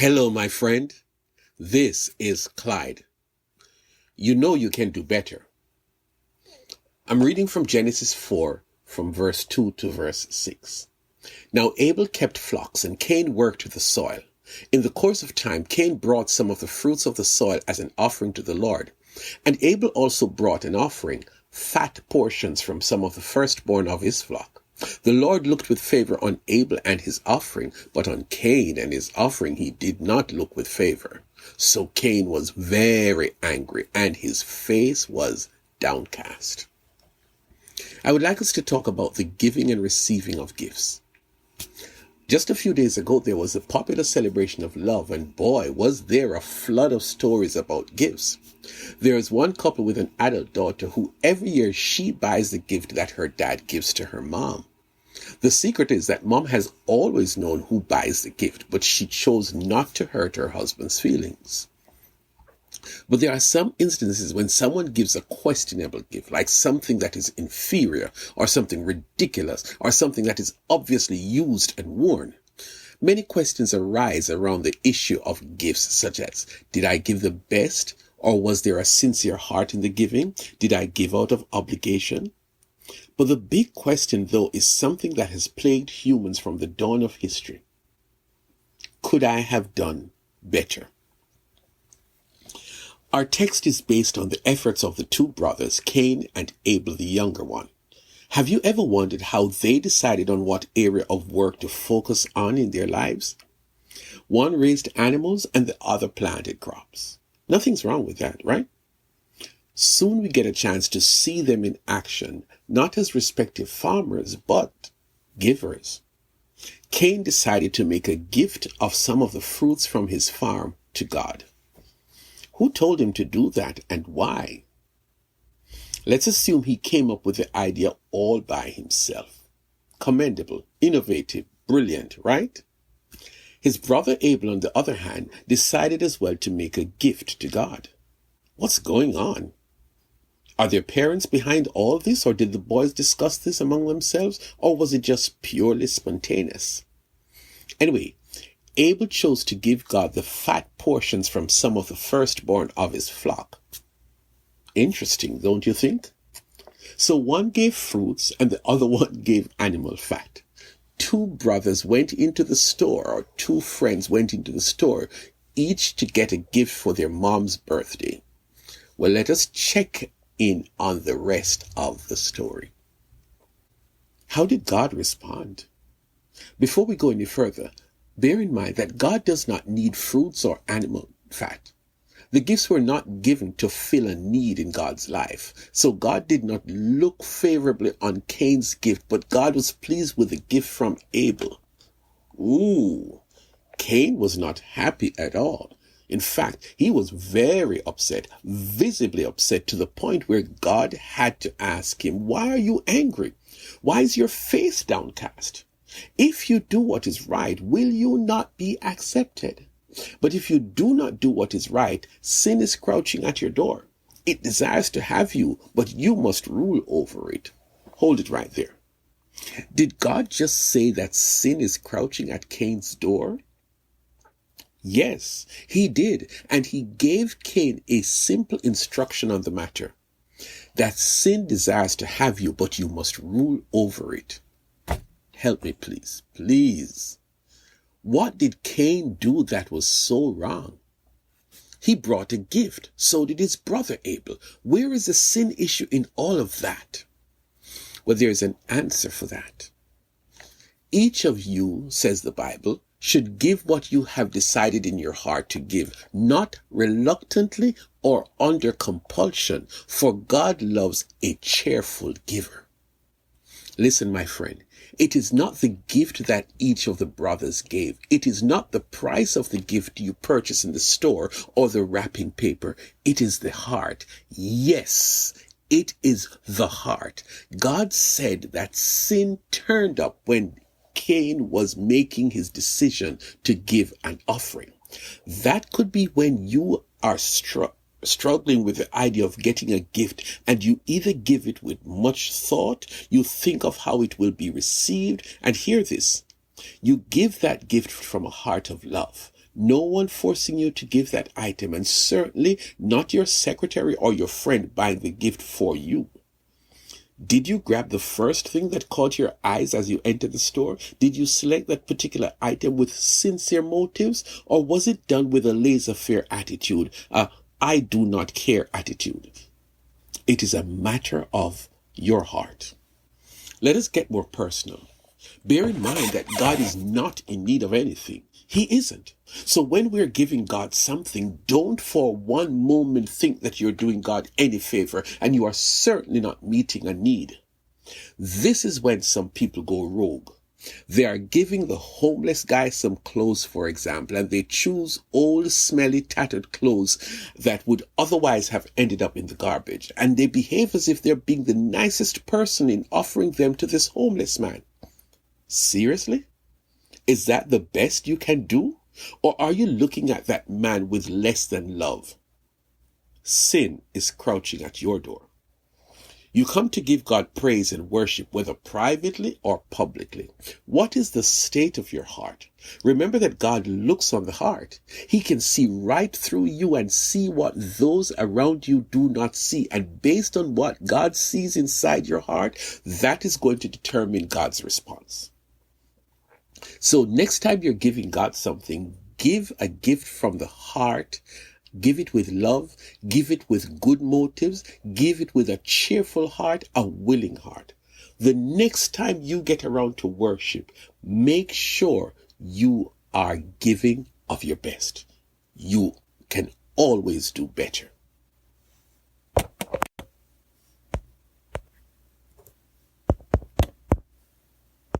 Hello, my friend. This is Clyde. You know you can do better. I'm reading from Genesis 4, from verse 2 to verse 6. Now Abel kept flocks, and Cain worked the soil. In the course of time, Cain brought some of the fruits of the soil as an offering to the Lord. And Abel also brought an offering, fat portions from some of the firstborn of his flock. The Lord looked with favor on Abel and his offering, but on Cain and his offering he did not look with favor. So Cain was very angry, and his face was downcast. I would like us to talk about the giving and receiving of gifts. Just a few days ago, there was a popular celebration of love, and boy, was there a flood of stories about gifts. There is one couple with an adult daughter who every year she buys the gift that her dad gives to her mom. The secret is that mom has always known who buys the gift, but she chose not to hurt her husband's feelings. But there are some instances when someone gives a questionable gift, like something that is inferior, or something ridiculous, or something that is obviously used and worn. Many questions arise around the issue of gifts, such as, did I give the best, or was there a sincere heart in the giving? Did I give out of obligation? But the big question, though, is something that has plagued humans from the dawn of history. Could I have done better? Our text is based on the efforts of the two brothers, Cain and Abel, the younger one. Have you ever wondered how they decided on what area of work to focus on in their lives? One raised animals and the other planted crops. Nothing's wrong with that, right? Soon we get a chance to see them in action, not as respective farmers, but givers. Cain decided to make a gift of some of the fruits from his farm to God. Who told him to do that, and why? Let's assume he came up with the idea all by himself. Commendable, innovative, brilliant, right? His brother Abel, on the other hand, decided as well to make a gift to God. What's going on? Are their parents behind all this, or did the boys discuss this among themselves, or was it just purely spontaneous? Anyway, Abel chose to give God the fat portions from some of the firstborn of his flock. Interesting, don't you think? So one gave fruits and the other one gave animal fat. Two brothers went into the store, or two friends went into the store, each to get a gift for their mom's birthday. Well, let us check in on the rest of the story. How did God respond? Before we go any further, bear in mind that God does not need fruits or animal fat. The gifts were not given to fill a need in God's life. So God did not look favorably on Cain's gift, but God was pleased with the gift from Abel. Cain was not happy at all. In fact, he was very upset, visibly upset, to the point where God had to ask him, why are you angry? Why is your face downcast? If you do what is right, will you not be accepted? But if you do not do what is right, sin is crouching at your door. It desires to have you, but you must rule over it. Hold it right there. Did God just say that sin is crouching at Cain's door? Yes, he did, and he gave Cain a simple instruction on the matter. That sin desires to have you, but you must rule over it. Help me, please, please. What did Cain do that was so wrong? He brought a gift. So did his brother Abel. Where is the sin issue in all of that? Well, there is an answer for that. Each of you, says the Bible, should give what you have decided in your heart to give, not reluctantly or under compulsion, for God loves a cheerful giver. Listen, my friend, it is not the gift that each of the brothers gave. It is not the price of the gift you purchase in the store or the wrapping paper. It is the heart. Yes, it is the heart. God said that sin turned up when Cain was making his decision to give an offering. That could be when you are struggling with the idea of getting a gift, and you either give it with much thought, you think of how it will be received, and hear this, you give that gift from a heart of love. No one forcing you to give that item, and certainly not your secretary or your friend buying the gift for you. Did you grab the first thing that caught your eyes as you entered the store? Did you select that particular item with sincere motives, or was it done with a laissez-faire attitude, a I do not care attitude? It is a matter of your heart. Let us get more personal. Bear in mind that God is not in need of anything. He isn't. So when we're giving God something, don't for one moment think that you're doing God any favor, and you are certainly not meeting a need. This is when some people go rogue. They are giving the homeless guy some clothes, for example, and they choose old, smelly, tattered clothes that would otherwise have ended up in the garbage. And they behave as if they're being the nicest person in offering them to this homeless man. Seriously? Is that the best you can do? Or are you looking at that man with less than love? Sin is crouching at your door. You come to give God praise and worship, whether privately or publicly. What is the state of your heart? Remember that God looks on the heart. He can see right through you and see what those around you do not see. And based on what God sees inside your heart, that is going to determine God's response. So next time you're giving God something, give a gift from the heart. Give it with love. Give it with good motives. Give it with a cheerful heart, a willing heart. The next time you get around to worship, make sure you are giving of your best. You can always do better.